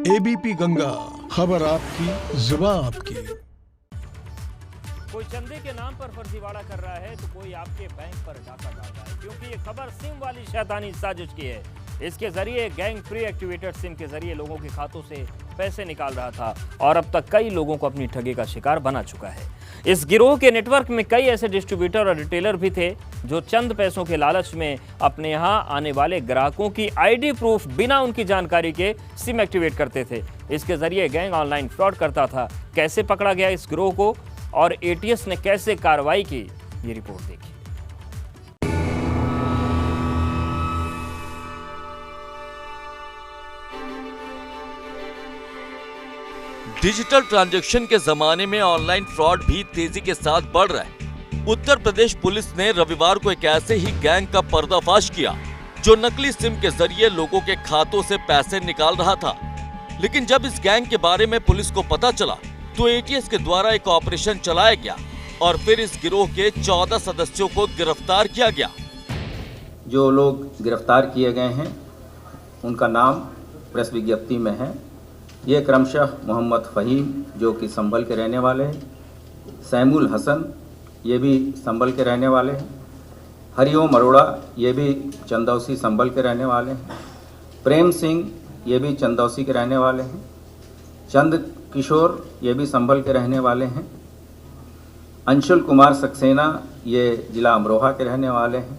ABP Ganga, खबर आपकी, जुबान आपकी। कोई चंदे के नाम पर फर्जीवाड़ा कर रहा है तो कोई आपके बैंक पर डाका डाल रहा है, क्योंकि ये खबर सिम वाली शैतानी साजिश की है। इसके जरिए गैंग प्री एक्टिवेटेड सिम के जरिए लोगों के खातों से पैसे निकाल रहा था और अब तक कई लोगों को अपनी ठगी का शिकार बना चुका है। इस गिरोह के नेटवर्क में कई ऐसे डिस्ट्रीब्यूटर और रिटेलर भी थे जो चंद पैसों के लालच में अपने यहां आने वाले ग्राहकों की आईडी प्रूफ बिना उनकी जानकारी के सिम एक्टिवेट करते थे। इसके जरिए गैंग ऑनलाइन फ्रॉड करता था। कैसे पकड़ा गया इस गिरोह को और एटीएस ने कैसे कार्रवाई की, ये रिपोर्ट देखिए। डिजिटल ट्रांजैक्शन के जमाने में ऑनलाइन फ्रॉड भी तेजी के साथ बढ़ रहा है। उत्तर प्रदेश पुलिस ने रविवार को एक ऐसे ही गैंग का पर्दाफाश किया जो नकली सिम के जरिए लोगों के खातों से पैसे निकाल रहा था। लेकिन जब इस गैंग के बारे में पुलिस को पता चला तो एटीएस के द्वारा एक ऑपरेशन चलाया गया और फिर इस गिरोह के 14 सदस्यों को गिरफ्तार किया गया। जो लोग गिरफ्तार किए गए हैं उनका नाम प्रेस विज्ञप्ति में है। ये क्रमशः मोहम्मद फ़हीम जो कि संभल के रहने वाले हैं, सैमुल हसन ये भी संभल के रहने वाले हैं, हरिओम अरोड़ा ये भी चंदौसी संभल के रहने वाले हैं, प्रेम सिंह ये भी चंदौसी के रहने वाले हैं, चंद किशोर ये भी संभल के रहने वाले हैं, अंशुल कुमार सक्सेना ये जिला अमरोहा के रहने वाले हैं,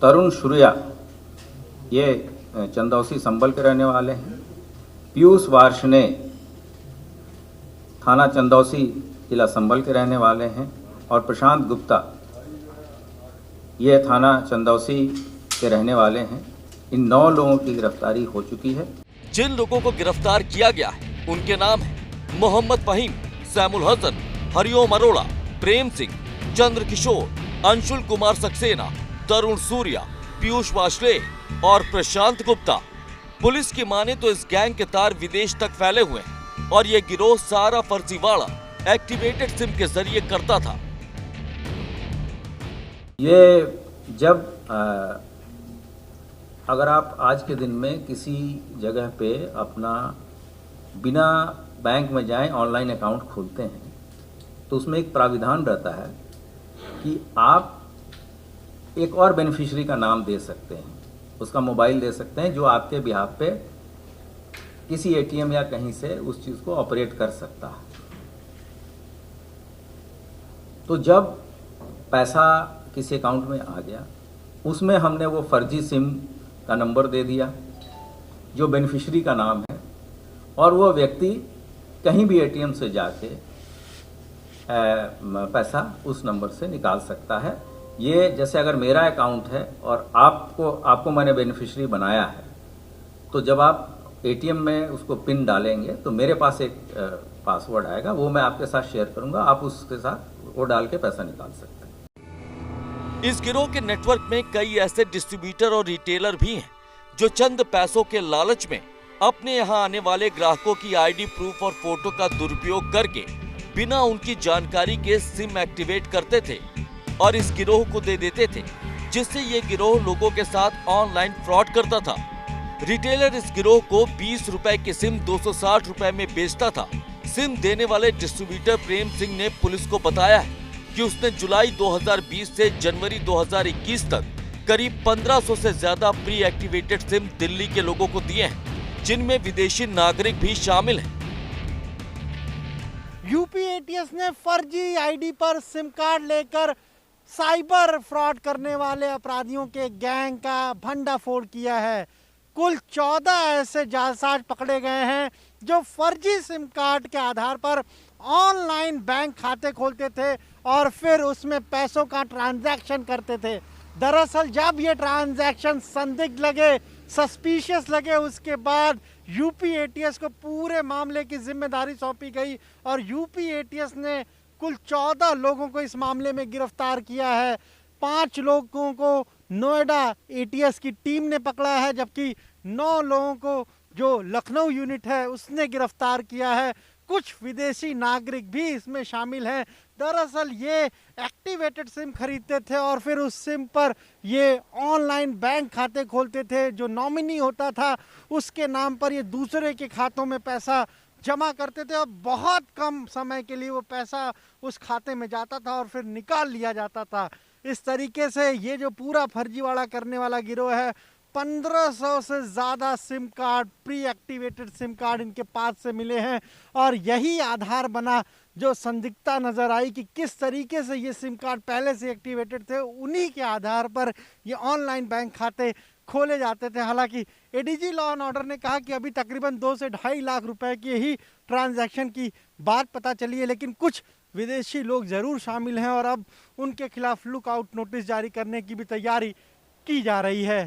तरुण सूर्या ये चंदौसी संभल के रहने वाले हैं, पीयूष वार्ष्णे थाना चंदौसी जिला संभल के रहने वाले हैं और प्रशांत गुप्ता ये थाना चंदौसी के रहने वाले हैं। इन 9 लोगों की गिरफ्तारी हो चुकी है। जिन लोगों को गिरफ्तार किया गया है उनके नाम है मोहम्मद फ़हीम, सैमुल हसन, हरिओम अरोड़ा, प्रेम सिंह, चंद्र किशोर, अंशुल कुमार सक्सेना, तरुण सूर्या, पीयूष वार्ष्णे और प्रशांत गुप्ता। पुलिस की माने तो इस गैंग के तार विदेश तक फैले हुए हैं और ये गिरोह सारा फर्जीवाड़ा एक्टिवेटेड सिम के जरिए करता था। ये जब अगर आप आज के दिन में किसी जगह पे अपना बिना बैंक में जाएं ऑनलाइन अकाउंट खोलते हैं तो उसमें एक प्राविधान रहता है कि आप एक और बेनिफिशियरी का नाम दे सकते हैं, उसका मोबाइल दे सकते हैं जो आपके बिहाफ पे किसी एटीएम या कहीं से उस चीज़ को ऑपरेट कर सकता है। तो जब पैसा किसी अकाउंट में आ गया उसमें हमने वो फर्जी सिम का नंबर दे दिया जो बेनिफिशियरी का नाम है और वो व्यक्ति कहीं भी एटीएम से जाके पैसा उस नंबर से निकाल सकता है। ये जैसे अगर मेरा अकाउंट है और आपको मैंने बेनिफिशियरी बनाया है तो जब आप एटीएम में उसको पिन डालेंगे तो मेरे पास एक पासवर्ड आएगा, वो मैं आपके साथ शेयर करूंगा, आप उसके साथ वो डाल के पैसा निकाल सकते हैं। इस गिरोह के नेटवर्क में कई ऐसे डिस्ट्रीब्यूटर और रिटेलर भी हैं जो चंद पैसों के लालच में अपने यहाँ आने वाले ग्राहकों की आईडी प्रूफ और फोटो का दुरुपयोग करके बिना उनकी जानकारी के सिम एक्टिवेट करते थे और इस गिरोह को दे देते थे, जिससे ये गिरोह लोगों के साथ ऑनलाइन फ्रॉड करता था। रिटेलर इस गिरोह को 20 रुपए की सिम 260 रुपए में बेचता था। सिम देने वाले डिस्ट्रीब्यूटर प्रेम सिंह ने पुलिस को बताया है कि उसने जुलाई 2020 से जनवरी 2021 तक करीब 1500 से ज्यादा प्री एक्टिवेटेड सिम दिल्ली के लोगों को दिए हैं, जिनमें विदेशी नागरिक भी शामिल हैं। यूपी एटीएस ने फर्जी आईडी पर सिम कार्ड लेकर साइबर फ्रॉड करने वाले अपराधियों के गैंग का भंडाफोड़ किया है। कुल 14 ऐसे जालसाज पकड़े गए हैं जो फर्जी सिम कार्ड के आधार पर ऑनलाइन बैंक खाते खोलते थे और फिर उसमें पैसों का ट्रांजैक्शन करते थे। दरअसल जब ये ट्रांजैक्शन संदिग्ध लगे, सस्पिशियस लगे, उसके बाद यूपी एटीएस को पूरे मामले की जिम्मेदारी सौंपी गई और यूपी एटीएस ने कुल 14 लोगों को इस मामले में गिरफ्तार किया है। 5 लोगों को नोएडा एटीएस की टीम ने पकड़ा है, जबकि 9 लोगों को जो लखनऊ यूनिट है उसने गिरफ्तार किया है। कुछ विदेशी नागरिक भी इसमें शामिल हैं। दरअसल ये एक्टिवेटेड सिम खरीदते थे और फिर उस सिम पर ये ऑनलाइन बैंक खाते खोलते थे। जो नॉमिनी होता था उसके नाम पर ये दूसरे के खातों में पैसा जमा करते थे और बहुत कम समय के लिए वो पैसा उस खाते में जाता था और फिर निकाल लिया जाता था। इस तरीके से ये जो पूरा फर्जीवाड़ा करने वाला गिरोह है, 1500 से ज़्यादा SIM card, pre activated SIM card इनके पास से मिले हैं और यही आधार बना जो संदिग्धता नज़र आई कि किस तरीके से ये सिम कार्ड पहले से एक्टिवेटेड थे। उन्हीं के आधार पर ये ऑनलाइन बैंक खाते खोले जाते थे। हालांकि एडीजी लॉ एंड ऑर्डर ने कहा कि अभी तकरीबन 2 से 2.5 लाख रुपए की ही ट्रांजैक्शन की बात पता चली है, लेकिन कुछ विदेशी लोग ज़रूर शामिल हैं और अब उनके खिलाफ लुकआउट नोटिस जारी करने की भी तैयारी की जा रही है।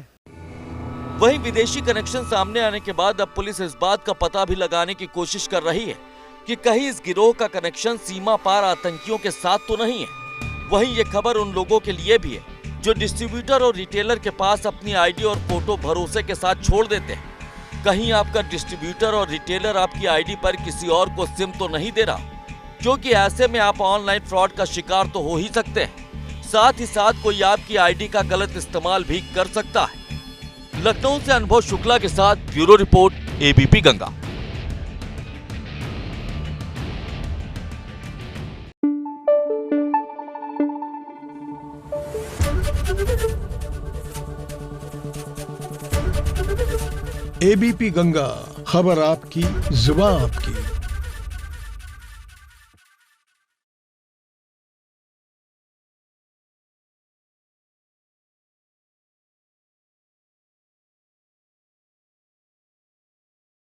वहीं विदेशी कनेक्शन सामने आने के बाद अब पुलिस इस बात का पता भी लगाने की कोशिश कर रही है कि कहीं इस गिरोह का कनेक्शन सीमा पार आतंकियों के साथ तो नहीं है। वहीं ये खबर उन लोगों के लिए भी है जो डिस्ट्रीब्यूटर और रिटेलर के पास अपनी आईडी और फोटो भरोसे के साथ छोड़ देते हैं। कहीं आपका डिस्ट्रीब्यूटर और रिटेलर आपकी आईडी पर किसी और को सिम तो नहीं दे रहा, क्योंकि ऐसे में आप ऑनलाइन फ्रॉड का शिकार तो हो ही सकते हैं। साथ ही साथ कोई आपकी आईडी का गलत इस्तेमाल भी कर सकता है। लखनऊ से अनुभव शुक्ला के साथ bureau report, ABP Ganga. ABP Ganga, खबर आपकी, जुबान आपकी।